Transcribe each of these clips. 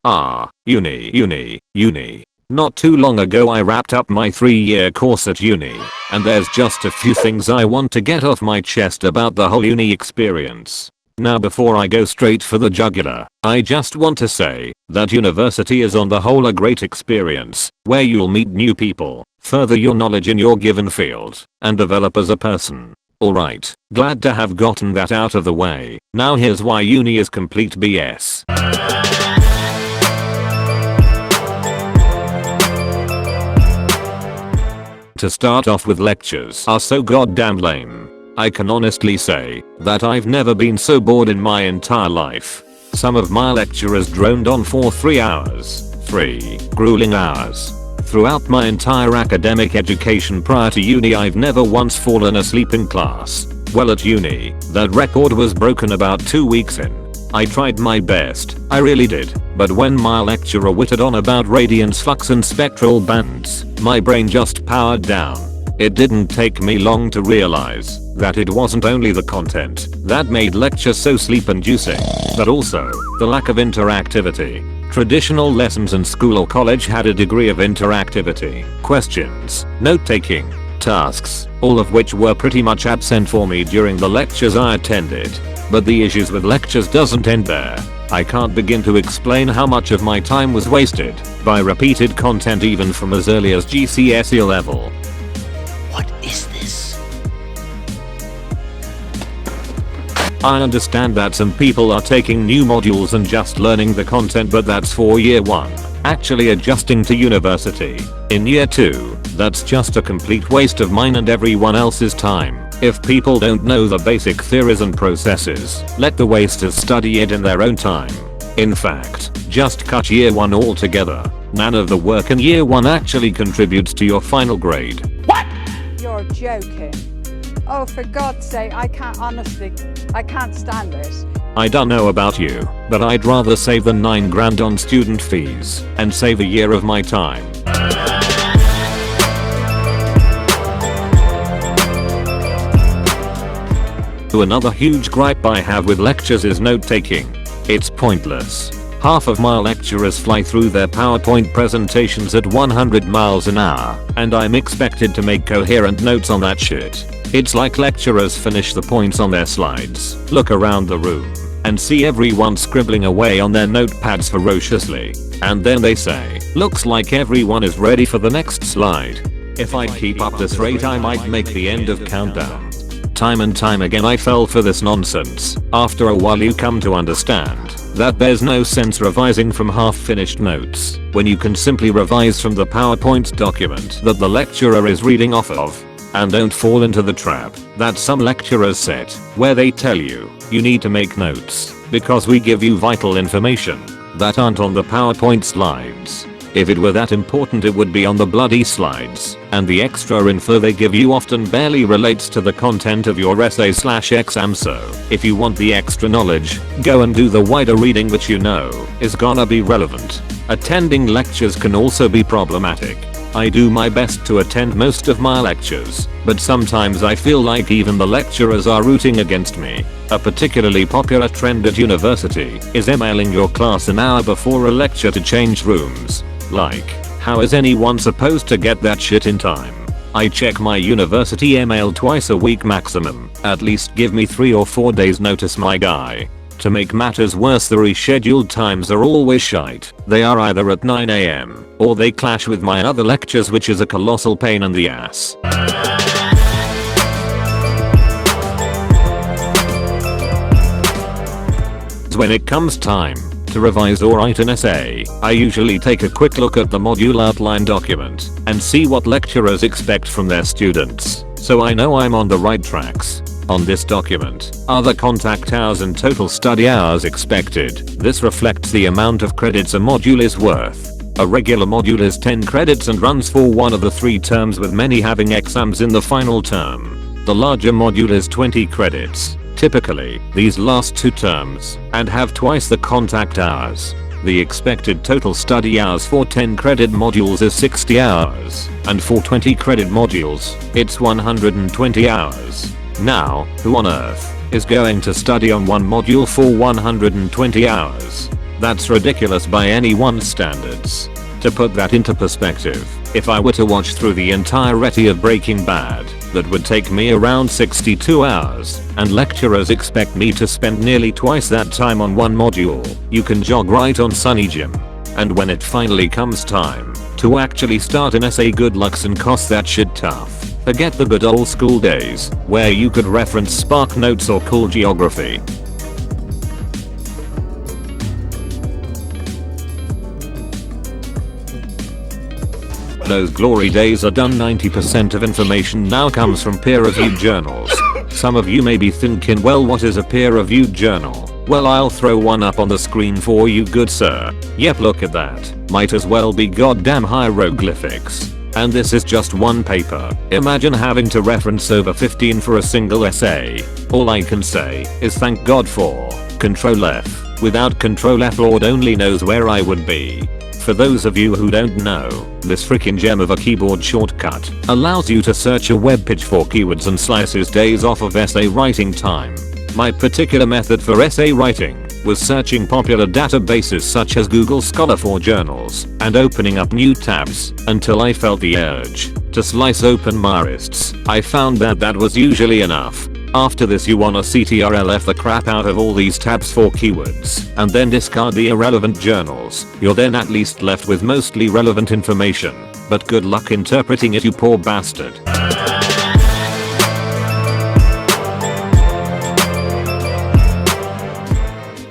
Uni. Not too long ago I wrapped up my 3-year course at uni, and there's just a few things I want to get off my chest about the whole uni experience. Now before I go straight for the jugular, I just want to say that university is on the whole a great experience, where you'll meet new people, further your knowledge in your given field, and develop as a person. Alright, glad to have gotten that out of the way. Now here's why uni is complete BS. To start off with, lectures are so goddamn lame. I can honestly say that I've never been so bored in my entire life. Some of my lecturers droned on for 3 hours. 3 grueling hours. Throughout my entire academic education prior to uni, I've never once fallen asleep in class. Well, at uni, that record was broken about 2 weeks in. I tried my best, I really did, but when my lecturer whittled on about radiance flux and spectral bands, my brain just powered down. It didn't take me long to realize that it wasn't only the content that made lecture so sleep-inducing, but also the lack of interactivity. Traditional lessons in school or college had a degree of interactivity, questions, note-taking, tasks, all of which were pretty much absent for me during the lectures I attended. But the issues with lectures doesn't end there. I can't begin to explain how much of my time was wasted by repeated content even from as early as GCSE level. What is this? I understand that some people are taking new modules and just learning the content, but that's for year 1. Actually adjusting to university in year 2, that's just a complete waste of mine and everyone else's time. If people don't know the basic theories and processes, let the wasters study it in their own time. In fact, just cut year 1 altogether. None of the work in year 1 actually contributes to your final grade. What? You're joking. Oh, for God's sake, I can't stand this. I don't know about you, but I'd rather save the 9 grand on student fees and save a year of my time. Another huge gripe I have with lectures is note-taking. It's pointless. Half of my lecturers fly through their PowerPoint presentations at 100 miles an hour, and I'm expected to make coherent notes on that shit. It's like lecturers finish the points on their slides, look around the room, and see everyone scribbling away on their notepads ferociously, and then they say, "Looks like everyone is ready for the next slide." If I keep up this rate, I might make the end of countdown. Time and time again I fell for this nonsense. After a while you come to understand that there's no sense revising from half-finished notes when you can simply revise from the PowerPoint document that the lecturer is reading off of. And don't fall into the trap that some lecturers set, where they tell you need to make notes because we give you vital information that aren't on the PowerPoint slides. If it were that important, it would be on the bloody slides, and the extra info they give you often barely relates to the content of your essay/exam. So if you want the extra knowledge, go and do the wider reading which you know is gonna be relevant. Attending lectures can also be problematic. I do my best to attend most of my lectures, but sometimes I feel like even the lecturers are rooting against me. A particularly popular trend at university is emailing your class an hour before a lecture to change rooms. Like, how is anyone supposed to get that shit in time? I check my university email twice a week maximum. At least give me 3 or 4 days notice, my guy. To make matters worse, the rescheduled times are always shite. They are either at 9 AM or they clash with my other lectures, which is a colossal pain in the ass. When it comes time to revise or write an essay, I usually take a quick look at the module outline document and see what lecturers expect from their students, so I know I'm on the right tracks. On this document are the contact hours and total study hours expected. This reflects the amount of credits a module is worth. A regular module is 10 credits and runs for one of the 3 terms, with many having exams in the final term. The larger module is 20 credits. Typically, these last 2 terms and have twice the contact hours. The expected total study hours for 10 credit modules is 60 hours, and for 20 credit modules, it's 120 hours. Now, who on earth is going to study on one module for 120 hours? That's ridiculous by anyone's standards. To put that into perspective, if I were to watch through the entirety of Breaking Bad, that would take me around 62 hours, and lecturers expect me to spend nearly twice that time on one module. You can jog right on, Sonny Jim. And when it finally comes time to actually start an essay, good luck and cost that shit tough. Forget the good old school days, where you could reference Spark Notes or cool geography. Those glory days are done. 90% of information now comes from peer-reviewed journals. Some of you may be thinking, well, what is a peer-reviewed journal? Well, I'll throw one up on the screen for you, good sir. Yep, look at that. Might as well be goddamn hieroglyphics. And this is just one paper. Imagine having to reference over 15 for a single essay. All I can say is thank God for Control F. Without Control F, Lord only knows where I would be. For those of you who don't know, this freaking gem of a keyboard shortcut allows you to search a web page for keywords and slices days off of essay writing time. My particular method for essay writing was searching popular databases such as Google Scholar for journals and opening up new tabs until I felt the urge to slice open my wrists. I found that was usually enough. After this, you wanna CTRL-F the crap out of all these tabs for keywords and then discard the irrelevant journals. You're then at least left with mostly relevant information, but good luck interpreting it, you poor bastard.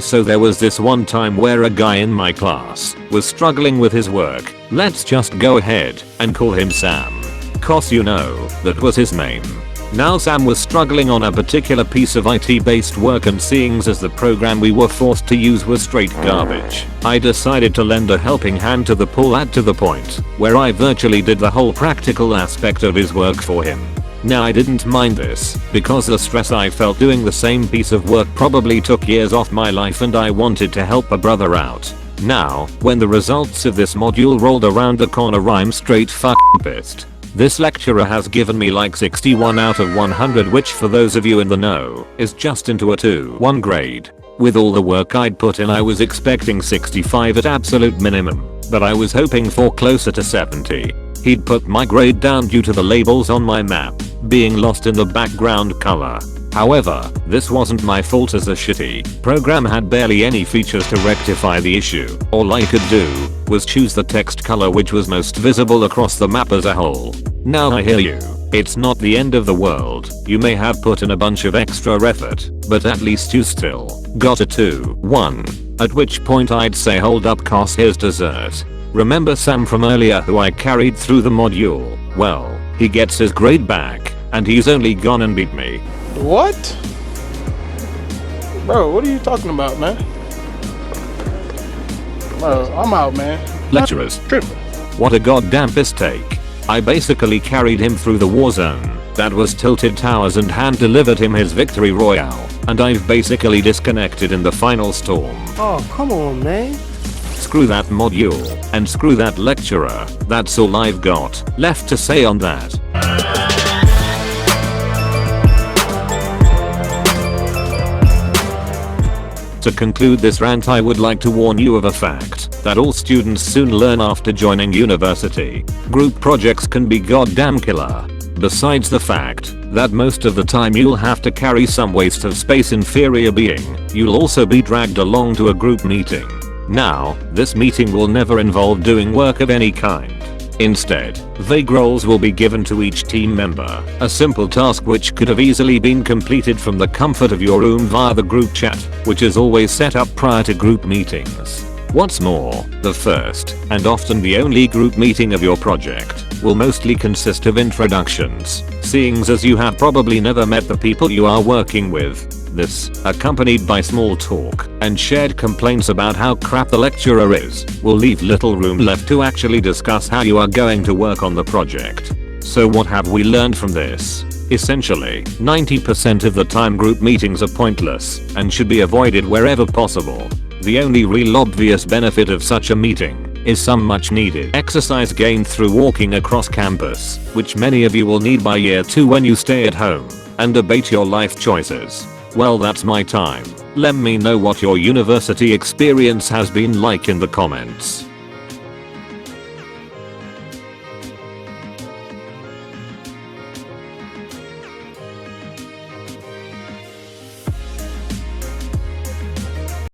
So there was this one time where a guy in my class was struggling with his work. Let's just go ahead and call him Sam. 'Cause you know, that was his name. Now Sam was struggling on a particular piece of IT based work, and seeing as the program we were forced to use was straight garbage, I decided to lend a helping hand to the poor lad, to the point where I virtually did the whole practical aspect of his work for him. Now I didn't mind this because the stress I felt doing the same piece of work probably took years off my life, and I wanted to help a brother out. Now, when the results of this module rolled around the corner, I'm straight fucking pissed. This lecturer has given me like 61 out of 100, which for those of you in the know is just into a 2-1 grade. With all the work I'd put in, I was expecting 65 at absolute minimum, but I was hoping for closer to 70. He'd put my grade down due to the labels on my map being lost in the background color. However, this wasn't my fault, as the shitty program had barely any features to rectify the issue. All I could do was choose the text color which was most visible across the map as a whole. Now I hear you. It's not the end of the world. You may have put in a bunch of extra effort, but at least you still got a 2-1. At which point I'd say hold up, 'cause here's dessert. Remember Sam from earlier, who I carried through the module? Well, he gets his grade back, and he's only gone and beat me. What? Bro, what are you talking about, man? Bro, I'm out, man. Lecturers. Tripping. What a goddamn piss take. I basically carried him through the war zone that was Tilted Towers and hand delivered him his victory royale, and I've basically disconnected in the final storm. Oh, come on, man. Screw that module, and screw that lecturer. That's all I've got left to say on that. To conclude this rant, I would like to warn you of a fact that all students soon learn after joining university. Group projects can be goddamn killer. Besides the fact that most of the time you'll have to carry some waste of space inferior being, you'll also be dragged along to a group meeting. Now, this meeting will never involve doing work of any kind. Instead, vague roles will be given to each team member, a simple task which could have easily been completed from the comfort of your room via the group chat, which is always set up prior to group meetings. What's more, the first, and often the only group meeting of your project, will mostly consist of introductions, seeing as you have probably never met the people you are working with. This, accompanied by small talk and shared complaints about how crap the lecturer is, will leave little room left to actually discuss how you are going to work on the project. So what have we learned from this? Essentially, 90% of the time group meetings are pointless and should be avoided wherever possible. The only real obvious benefit of such a meeting is some much needed exercise gained through walking across campus, which many of you will need by year 2 when you stay at home and debate your life choices. Well, that's my time. Let me know what your university experience has been like in the comments.